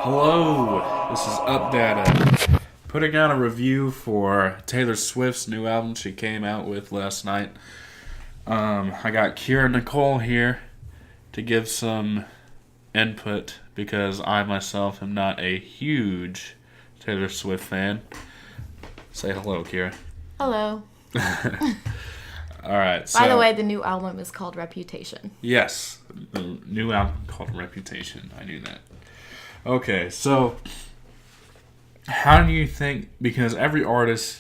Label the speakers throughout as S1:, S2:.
S1: Hello, this is Updata. Putting out a review for Taylor Swift's new album she came out with last night. I got Kierra Nichole here to give some input because I myself am not a huge Taylor Swift fan. Say hello, Kierra.
S2: Hello.
S1: Alright, so...
S2: By the way, the new album is called Reputation.
S1: Yes, the new album called Reputation. I knew that. Okay, so how do you think, because every artist,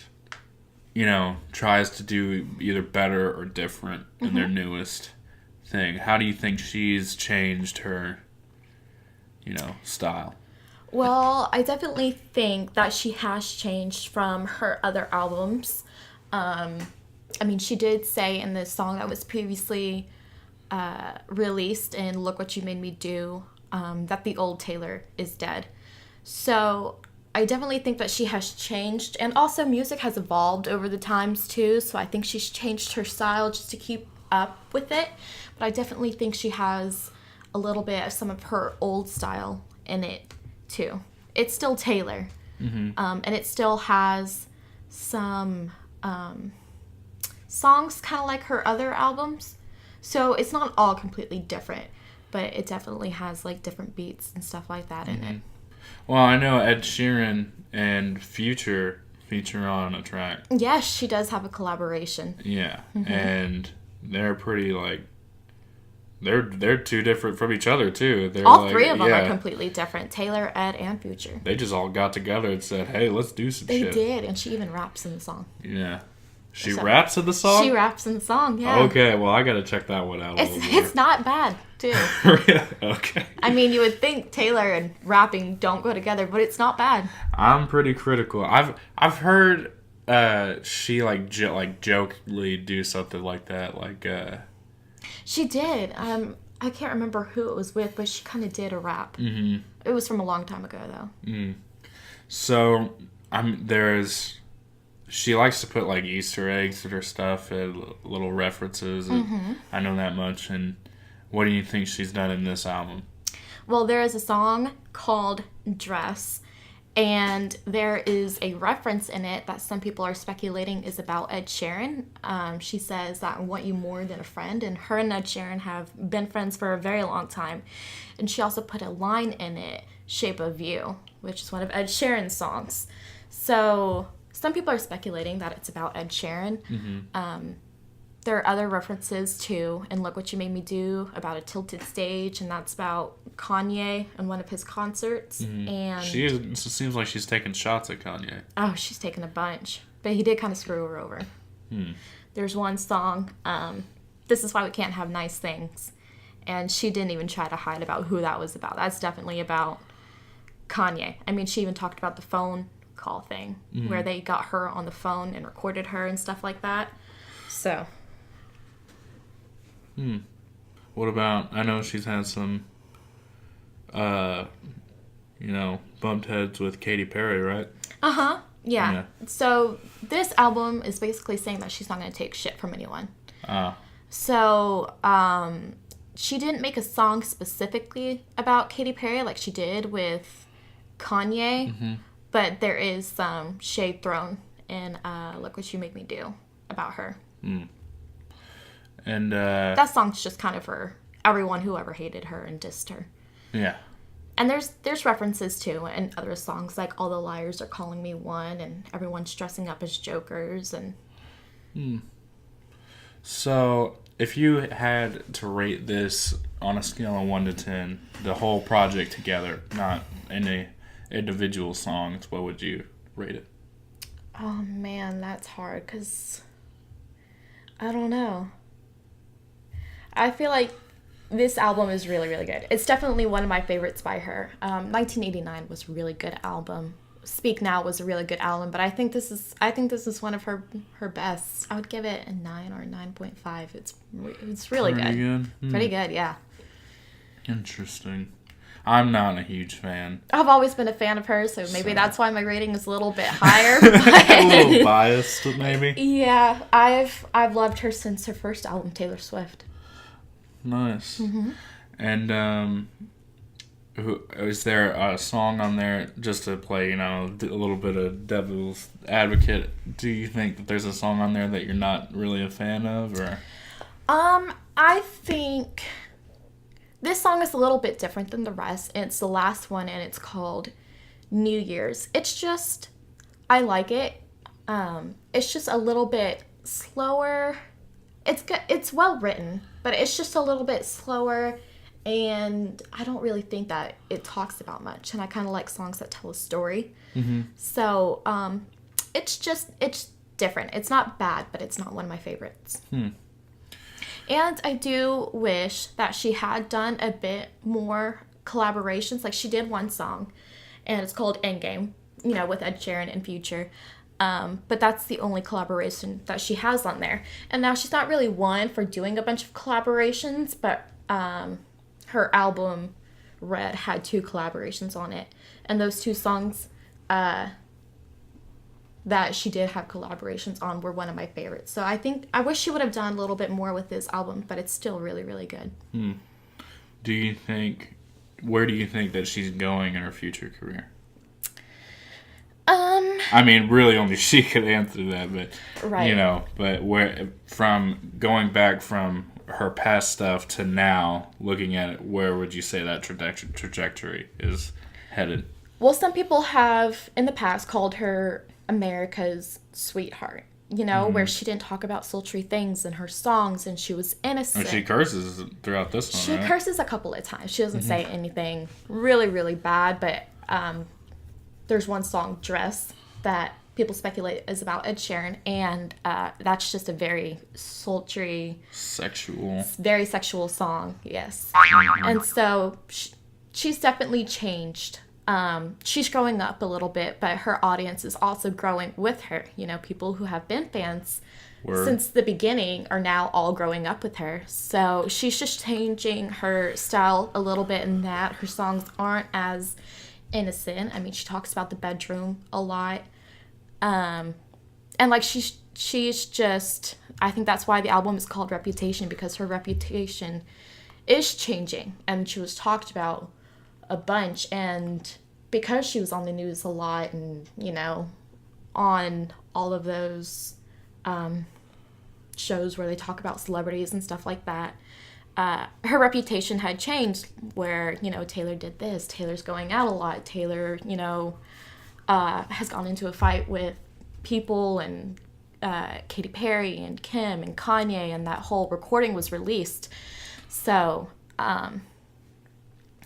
S1: tries to do either better or different in their newest thing, how do you think she's changed her, style?
S2: Well, I definitely think that she has changed from her other albums. She did say in the song that was previously released in Look What You Made Me Do, that the old Taylor is dead. So I definitely think that she has changed, and also music has evolved over the times too, so I think she's changed her style just to keep up with it. But I definitely think she has a little bit of some of her old style in it too. It's still Taylor, and it still has some songs kind of like her other albums, so it's not all completely different, but it definitely has like different beats and stuff like that in it.
S1: Well, I know Ed Sheeran and Future feature on a track.
S2: Yes, she does have a collaboration.
S1: Yeah, and they're pretty they're two different from each other too. They're
S2: all three of them are completely different. Taylor, Ed, and Future.
S1: They just all got together and said, "Hey, let's do some shit."
S2: They did, and she even raps in the song.
S1: Yeah. She raps in the song?
S2: She raps in the song, yeah.
S1: Okay, well, I gotta check that one out a little more.
S2: It's not bad, too.
S1: Okay.
S2: I mean, you would think Taylor and rapping don't go together, but it's not bad.
S1: I'm pretty critical. I've heard she jokingly do something like that,
S2: She did. I can't remember who it was with, but she kind of did a rap. Mm-hmm. It was from a long time ago, though.
S1: Mm. So, she likes to put Easter eggs in her stuff and little references. And I know that much. And what do you think she's done in this album?
S2: Well, there is a song called Dress, and there is a reference in it that some people are speculating is about Ed Sheeran. She says that I want you more than a friend, and her and Ed Sheeran have been friends for a very long time. And she also put a line in it, Shape of You, which is one of Ed Sheeran's songs. So some people are speculating that it's about Ed Sheeran. There are other references too, and Look What You Made Me Do, about a tilted stage, and that's about Kanye and one of his concerts. And
S1: it seems like she's taking shots at Kanye.
S2: Oh, she's taken a bunch, but he did kind of screw her over. There's one song, This Is Why We Can't Have Nice Things, and she didn't even try to hide about who that was about. That's definitely about Kanye. I mean, she even talked about the phone call thing, where they got her on the phone and recorded her and stuff like that. So
S1: What about, I know she's had some bumped heads with Katy Perry, right?
S2: yeah. So this album is basically saying that she's not going to take shit from anyone. So she didn't make a song specifically about Katy Perry like she did with Kanye. But there is some shade thrown in Look What You Make Me Do about her.
S1: And
S2: that song's just kind of for everyone who ever hated her and dissed her.
S1: Yeah.
S2: And there's references too in other songs, like All the Liars Are Calling Me One, and everyone's dressing up as jokers. And
S1: So if you had to rate this on a scale of 1 to 10, the whole project together, not any individual songs, what would you rate it?
S2: Oh man, that's hard, because I don't know. I feel like this album is really, really good. It's definitely one of my favorites by her. 1989 was a really good album. Speak Now was a really good album, but I think this is one of her best. I would give it a 9 or a 9.5. It's really good. Pretty good, yeah.
S1: Interesting. I'm not a huge fan.
S2: I've always been a fan of hers, so maybe that's why my rating is a little bit higher.
S1: A little biased, maybe.
S2: Yeah, I've loved her since her first album, Taylor Swift.
S1: Nice. Mm-hmm. And Is there a song on there, just to play, a little bit of devil's advocate? Do you think that there's a song on there that you're not really a fan of, or?
S2: I think this song is a little bit different than the rest. It's the last one, and it's called New Year's. It's just, I like it. It's just a little bit slower. It's good. It's well written, but it's just a little bit slower, and I don't really think that it talks about much. And I kind of like songs that tell a story. Mm-hmm. So, it's different. It's not bad, but it's not one of my favorites. And I do wish that she had done a bit more collaborations. Like, she did one song, and it's called Endgame, with Ed Sheeran and Future. But that's the only collaboration that she has on there. And now she's not really one for doing a bunch of collaborations, but her album, Red, had 2 collaborations on it. And those 2 songs that she did have collaborations on were one of my favorites. So I wish she would have done a little bit more with this album, but it's still really, really good.
S1: Where do you think that she's going in her future career?
S2: I
S1: mean, really only she could answer that, but,
S2: right.
S1: But from going back from her past stuff to now, looking at it, where would you say that trajectory is headed?
S2: Well, some people have in the past called her America's sweetheart, where she didn't talk about sultry things in her songs, and she was innocent.
S1: And she curses throughout this one,
S2: She curses a couple of times. She doesn't say anything really, really bad, but there's one song, Dress, that people speculate is about Ed Sheeran, and that's just a very sultry, very sexual song, yes. And so she's definitely changed. She's growing up a little bit, but her audience is also growing with her. People who have been fans since the beginning are now all growing up with her. So she's just changing her style a little bit in that her songs aren't as innocent. I mean, she talks about the bedroom a lot. And like she's just, I think that's why the album is called Reputation, because her reputation is changing, and she was talked about a bunch, and because she was on the news a lot and on all of those shows where they talk about celebrities and stuff like that, her reputation had changed, where Taylor did this, Taylor's going out a lot, Taylor has gone into a fight with people, and Katy Perry and Kim and Kanye, and that whole recording was released. So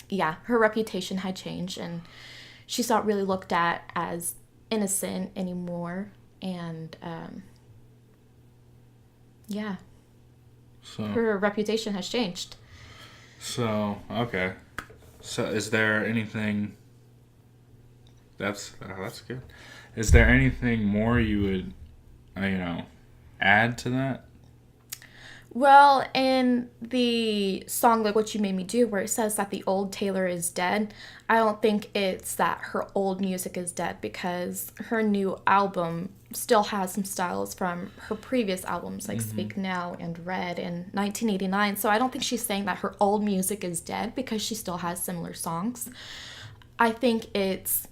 S2: yeah, her reputation had changed, and she's not really looked at as innocent anymore. And yeah, so her reputation has changed.
S1: So okay, so is there anything? That's good. Is there anything more you would, add to that?
S2: Well, in the song, like What You Made Me Do, where it says that the old Taylor is dead, I don't think it's that her old music is dead, because her new album still has some styles from her previous albums, like Speak Now and Red in 1989. So I don't think she's saying that her old music is dead, because she still has similar songs. I think it's,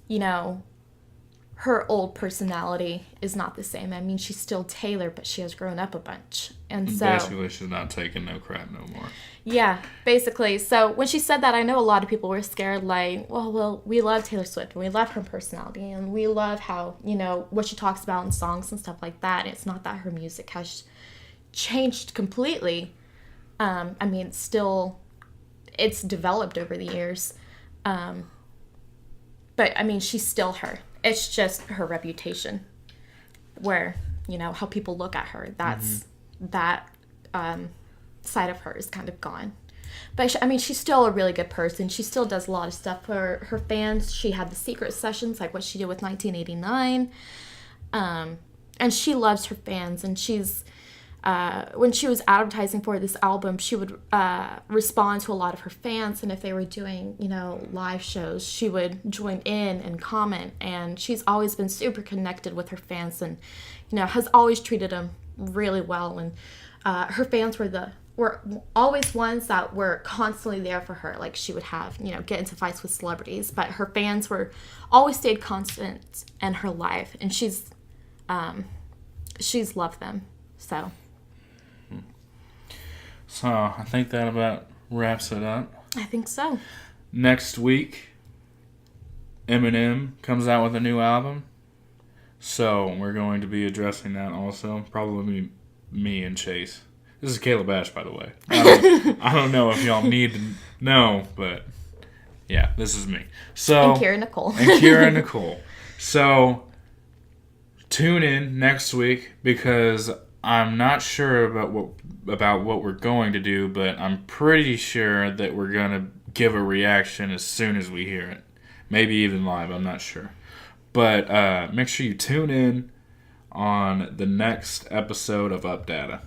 S2: her old personality is not the same. I mean, she's still Taylor, but she has grown up a bunch. And so
S1: basically, she's not taking no crap no more.
S2: Yeah, basically. So when she said that, I know a lot of people were scared, like, well, we love Taylor Swift, and we love her personality, and we love how, what she talks about in songs and stuff like that. It's not that her music has changed completely. I mean, it's developed over the years. But, I mean, she's still her. It's just her reputation, where, how people look at her. That's that side of her is kind of gone. But, she's still a really good person. She still does a lot of stuff for her fans. She had the secret sessions, like what she did with 1989. And she loves her fans. And she's, when she was advertising for this album, she would respond to a lot of her fans. And if they were doing, live shows, she would join in and comment. And she's always been super connected with her fans, and, has always treated them really well. And her fans were were always ones that were constantly there for her. Like she would have, get into fights with celebrities, but her fans were always stayed constant in her life, and she's loved them. So
S1: I think that about wraps it up.
S2: I think so.
S1: Next week, Eminem comes out with a new album. So we're going to be addressing that also. Probably me and Chase. This is Caleb Ashe, by the way. I don't know if y'all need to know, but yeah, this is me. So
S2: And Kierra Nichole.
S1: And Kierra Nichole. So tune in next week because I'm not sure about what we're going to do, but I'm pretty sure that we're going to give a reaction as soon as we hear it. Maybe even live, I'm not sure. But make sure you tune in on the next episode of Updata.